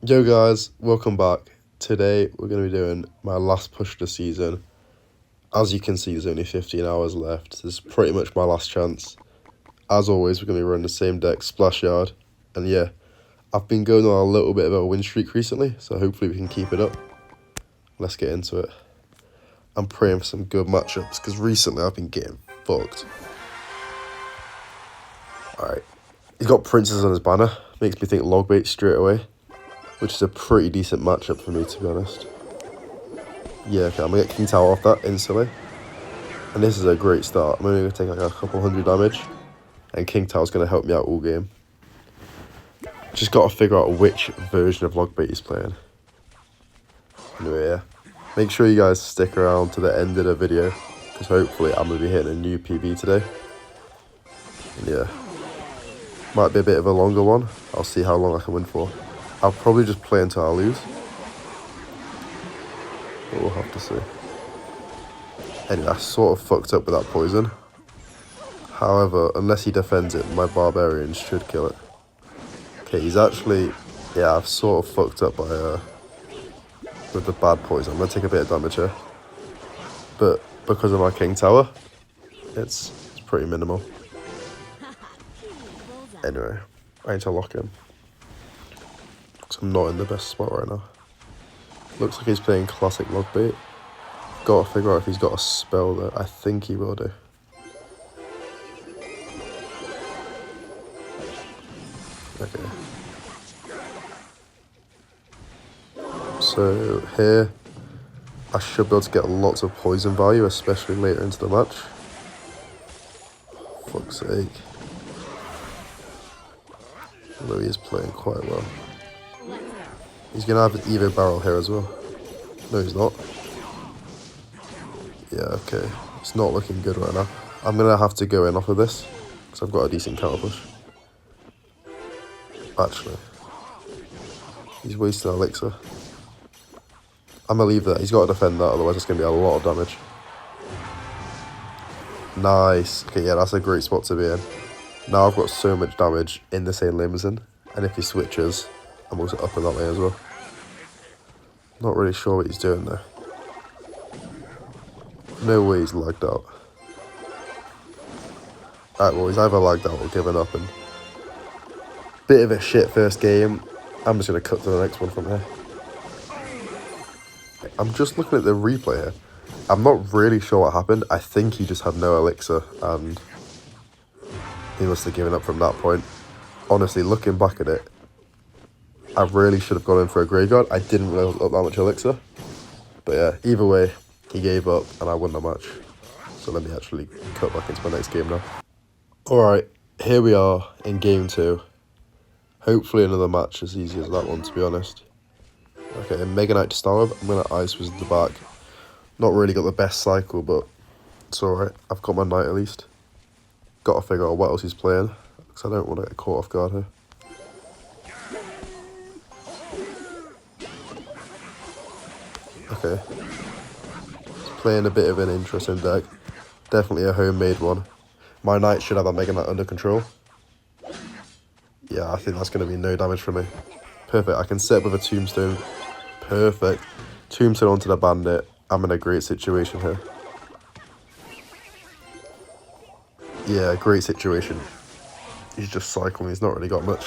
Yo guys, welcome back. Today we're going to be doing my last push of the season. As you can see, there's only 15 hours left. This is pretty much my last chance. As always, we're going to be running the same deck, Splash Yard. And yeah, I've been going on a little bit of a win streak recently, so hopefully we can keep it up. Let's get into it. I'm praying for some good matchups, because recently I've been getting fucked. Alright, he's got Princess on his banner. Makes me think Logbait straight away, which is a pretty decent matchup for me, to be honest. Yeah, okay, I'm going to get King Tower off that instantly. And this is a great start. I'm only going to take like a couple hundred damage. And King Tower's going to help me out all game. Just got to figure out which version of Logbait he's playing. Anyway, yeah. Make sure you guys stick around to the end of the video, because hopefully I'm going to be hitting a new PB today. And yeah. Might be a bit of a longer one. I'll see how long I can win for. I'll probably just play until I lose. But we'll have to see. Anyway, I sort of fucked up with that poison. However, unless he defends it, my barbarians should kill it. Okay, he's actually... Yeah, I've sort of fucked up by with the bad poison. I'm going to take a bit of damage here. But because of my King Tower, it's pretty minimal. Anyway, I need to lock him. Because I'm not in the best spot right now. Looks like he's playing classic Logbait. Got to figure out if he's got a spell there. I think he will do. Okay. So here, I should be able to get lots of poison value, especially later into the match. Fuck's sake. Louis is playing quite well. He's going to have an Evo barrel here as well. No, he's not. Yeah, okay. It's not looking good right now. I'm going to have to go in off of this, because I've got a decent counter push. Actually. He's wasting elixir. I'm going to leave that. He's got to defend that, otherwise it's going to be a lot of damage. Nice. Okay, yeah, that's a great spot to be in. Now I've got so much damage in the same limousine, and if he switches, I'm also up in that lane as well. Not really sure what he's doing there. No way he's lagged out. Alright, well, he's either lagged out or given up, and bit of a shit first game. I'm just going to cut to the next one from here. I'm just looking at the replay here. I'm not really sure what happened. I think he just had no elixir, and he must have given up from that point. Honestly, looking back at it, I really should have gone in for a graveyard. I didn't realize that much elixir. But yeah, either way, he gave up and I won the match. So let me actually cut back into my next game now. Alright, here we are in game 2. Hopefully another match as easy as that one, to be honest. Okay, Mega Knight to start with. I'm going to Ice Wizard the back. Not really got the best cycle, but it's alright. I've got my Knight at least. Got to figure out what else he's playing, because I don't want to get caught off guard here. Okay. He's playing a bit of an interesting deck. Definitely a homemade one. My Knight should have that Mega Knight under control. Yeah, I think that's going to be no damage for me. Perfect. I can set up with a Tombstone. Perfect. Tombstone onto the Bandit. I'm in a great situation here. Yeah, great situation. He's just cycling. He's not really got much.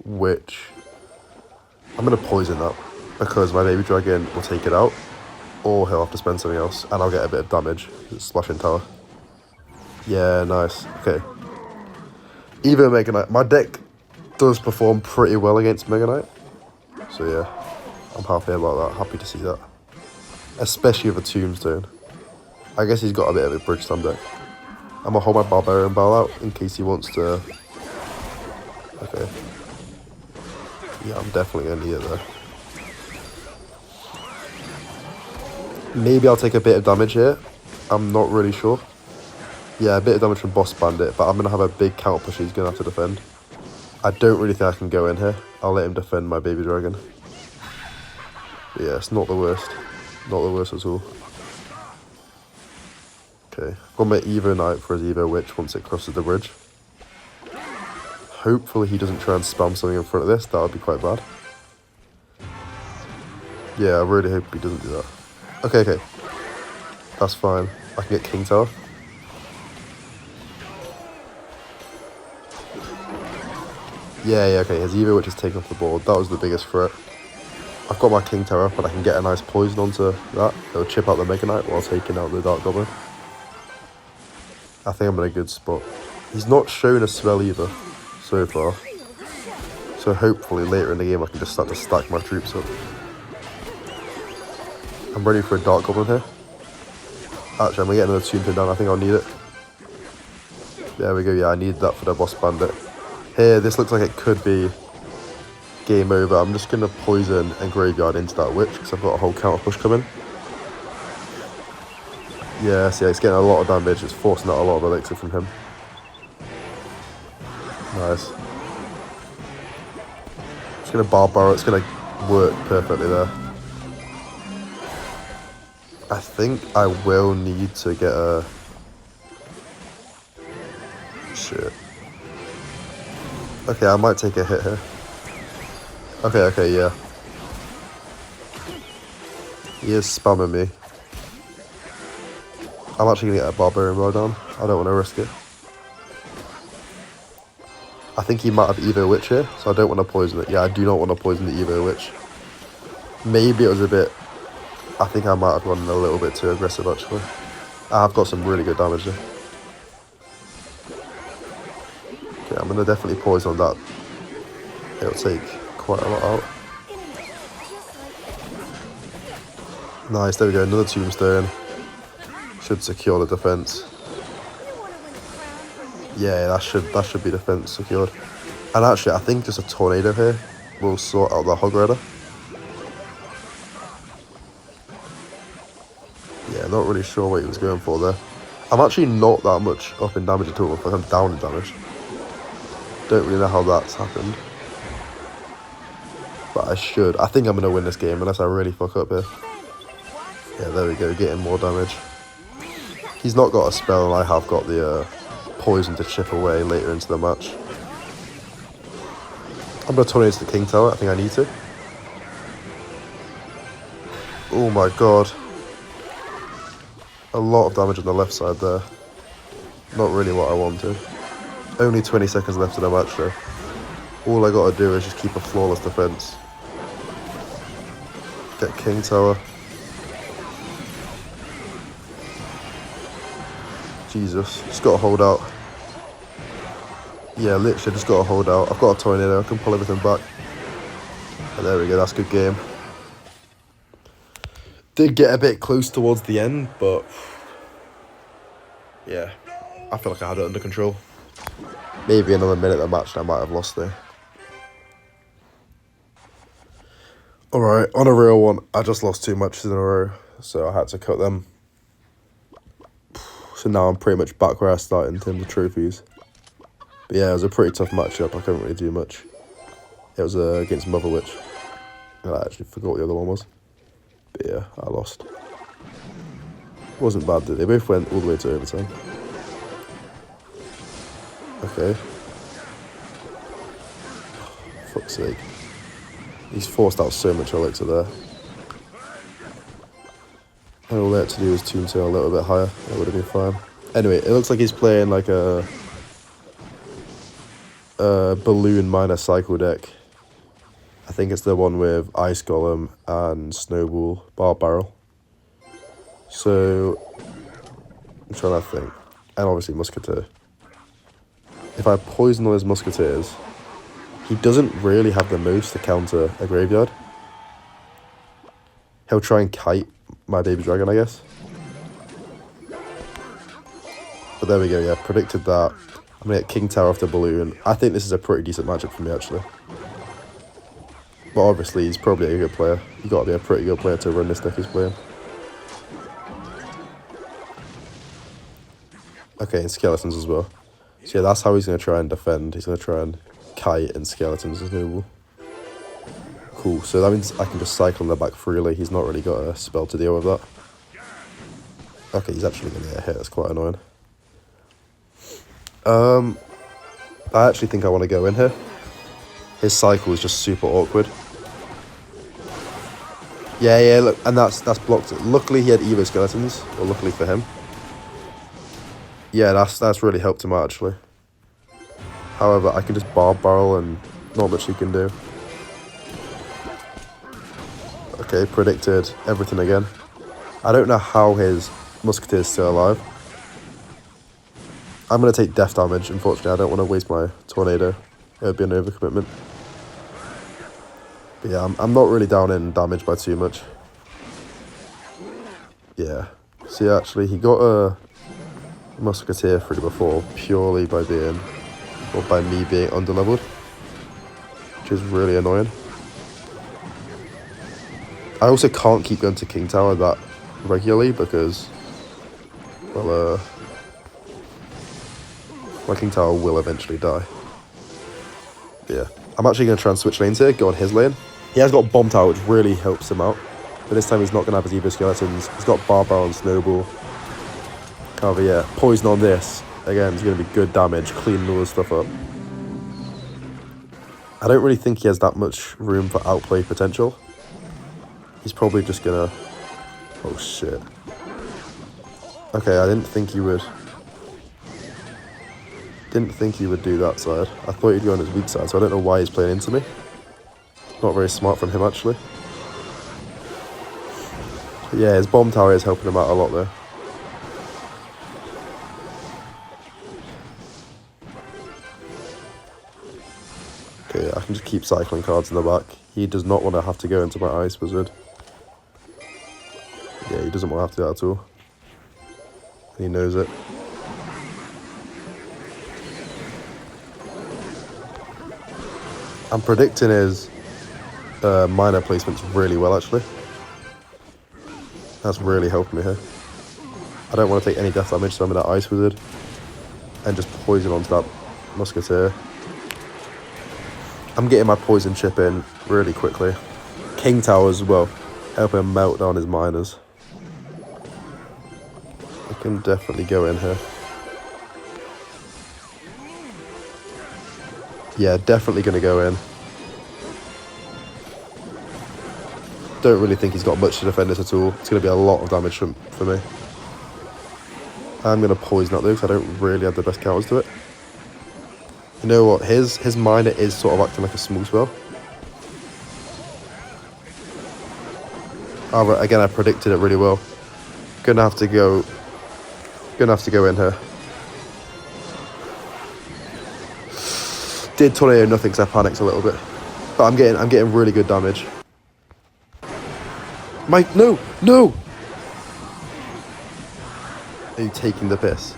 Which... I'm going to poison that, because my Baby Dragon will take it out, or he'll have to spend something else, and I'll get a bit of damage. Splashing Tower. Yeah, nice. Okay. Even Mega Knight. My deck does perform pretty well against Mega Knight. So yeah, I'm happy about that. Happy to see that. Especially with a Tombstone. I guess he's got a bit of a Bridge Slam deck. I'm going to hold my Barbarian Ball out in case he wants to... Okay. Yeah, I'm definitely going to need it there. Maybe I'll take a bit of damage here. I'm not really sure. Yeah, a bit of damage from Boss Bandit, but I'm going to have a big counter push he's going to have to defend. I don't really think I can go in here. I'll let him defend my Baby Dragon. But yeah, it's not the worst. Not the worst at all. Okay, got my Evo Knight for his Evo Witch once it crosses the bridge. Hopefully he doesn't try and spam something in front of this. That would be quite bad. Yeah, I really hope he doesn't do that. Okay. That's fine. I can get King Tower. Yeah, okay. His Evo Witch is taking off the board. That was the biggest threat. I've got my King Tower up and I can get a nice poison onto that. It'll chip out the Mega Knight while taking out the Dark Goblin. I think I'm in a good spot. He's not shown a spell either so far. So hopefully later in the game I can just start to stack my troops up. I'm ready for a Dark Goblin here. Actually, I'm going to get another Tombstone down. I think I'll need it. There we go. Yeah, I need that for the Boss Bandit. Here, this looks like it could be game over. I'm just going to poison and Graveyard into that Witch because I've got a whole counter push coming. Yes, yeah, it's getting a lot of damage. It's forcing out a lot of elixir from him. Nice. Just going to Barrow. It's going to work perfectly there. I think I will need to get a... Shit. Okay, I might take a hit here. Okay, yeah. He is spamming me. I'm actually going to get a Barbarian Row down. I don't want to risk it. I think he might have Evo Witch here, so I don't want to poison it. Yeah, I do not want to poison the Evo Witch. Maybe it was a bit... I think I might have gone a little bit too aggressive, actually. I've got some really good damage there. Okay, I'm going to definitely poison that. It'll take quite a lot out. Nice, there we go, another Tombstone. Should secure the defense. Yeah, that should be defense secured. And actually, I think just a Tornado here will sort out the Hog Rider. Yeah, not really sure what he was going for there. I'm actually not that much up in damage at all. I'm down in damage. Don't really know how that's happened. But I should. I think I'm going to win this game unless I really fuck up here. Yeah, there we go. Getting more damage. He's not got a spell and I have got the poison to chip away later into the match. I'm going to turn into the King Tower. I think I need to. Oh my god. A lot of damage on the left side there. Not really what I wanted. Only 20 seconds left in the match though. All I gotta do is just keep a flawless defense. Get King Tower. Jesus, just gotta hold out. Yeah, literally just gotta hold out. I've got a Tornado, I can pull everything back. And there we go, that's a good game. Did get a bit close towards the end, but yeah, I feel like I had it under control. Maybe another minute of the match and I might have lost there. Alright, on a real one, I just lost 2 matches in a row, so I had to cut them. So now I'm pretty much back where I started in terms of trophies. But yeah, it was a pretty tough matchup, I couldn't really do much. It was against Mother Witch. I actually forgot what the other one was. But yeah, I lost. Wasn't bad, did they? Both went all the way to overtime. Okay. Fuck's sake. He's forced out so much elixir there. And all they had to do was Tombstone a little bit higher. That would have been fine. Anyway, it looks like he's playing like a Balloon Miner Cycle deck. I think it's the one with Ice Golem and Snowball Bar Barrel. So, I'm trying to think. And obviously Musketeer. If I poison all his Musketeers, he doesn't really have the moves to counter a Graveyard. He'll try and kite my Baby Dragon, I guess. But there we go, yeah, predicted that. I'm going to get King Tower off the Balloon. I think this is a pretty decent matchup for me, actually. But obviously, he's probably a good player. You've got to be a pretty good player to run this deck he's playing. Okay, and Skeletons as well. So yeah, that's how he's going to try and defend. He's going to try and kite and Skeletons as normal. Cool, so that means I can just cycle in the back freely. He's not really got a spell to deal with that. Okay, he's actually going to get hit. That's quite annoying. I actually think I want to go in here. His cycle is just super awkward. Yeah, look, and that's blocked. Luckily he had Evo Skeletons, or luckily for him. Yeah, that's really helped him out actually. However, I can just Barb Barrel and not much he can do. Okay, predicted everything again. I don't know how his Musketeer is still alive. I'm going to take death damage, unfortunately. I don't want to waste my Tornado. It would be an overcommitment. But yeah, I'm not really down in damage by too much. Yeah. See, actually, he got a Musketeer through before purely by being, or by me being underleveled, which is really annoying. I also can't keep going to King Tower that regularly because, well, my King Tower will eventually die. But yeah, I'm actually going to try and switch lanes here, go on his lane. He has got Bomb Tower, which really helps him out. But this time he's not going to have his Evo Skeletons. He's got Barb Barrel and Snowball. However, yeah, Poison on this. Again, it's going to be good damage, cleaning all this stuff up. I don't really think he has that much room for outplay potential. He's probably just going to... Oh, shit. Okay, I didn't think he would... Didn't think he would do that side. I thought he'd go on his weak side, so I don't know why he's playing into me. Not very smart from him, actually. But yeah, his Bomb Tower is helping him out a lot, though. Okay, I can just keep cycling cards in the back. He does not want to have to go into my Ice Wizard. Yeah, he doesn't want to have to do that at all. And he knows it. I'm predicting his minor placements really well, actually. That's really helped me here. I don't want to take any death damage, so I'm going to Ice Wizard. And just poison onto that Musketeer. I'm getting my poison chip in really quickly. King Tower as well, helping him melt down his miners. I can definitely go in here. Yeah, definitely going to go in. Don't really think he's got much to defend this at all. It's going to be a lot of damage for me. I'm going to poison that though, because I don't really have the best counters to it. You know what? His miner is sort of acting like a small spell. However, again, I predicted it really well. Gonna have to go in here. Did Tornado nothing because I panicked a little bit, but I'm getting really good damage. Mike, no! Are you taking the piss?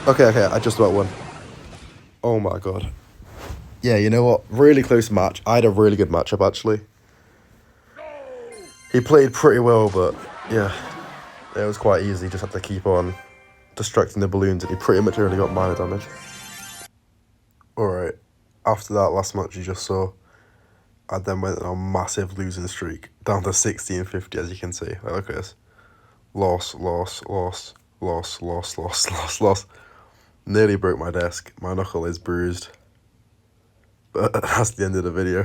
Okay, I just about won. Oh my god. Yeah, you know what? Really close match. I had a really good matchup, actually. He played pretty well, but yeah, it was quite easy. Just had to keep on distracting the balloons, and he pretty much only got minor damage. Alright, after that last match you just saw, I then went on a massive losing streak, down to 60-50, as you can see. Look at this. Loss. Nearly broke my desk. My knuckle is bruised. But that's the end of the video.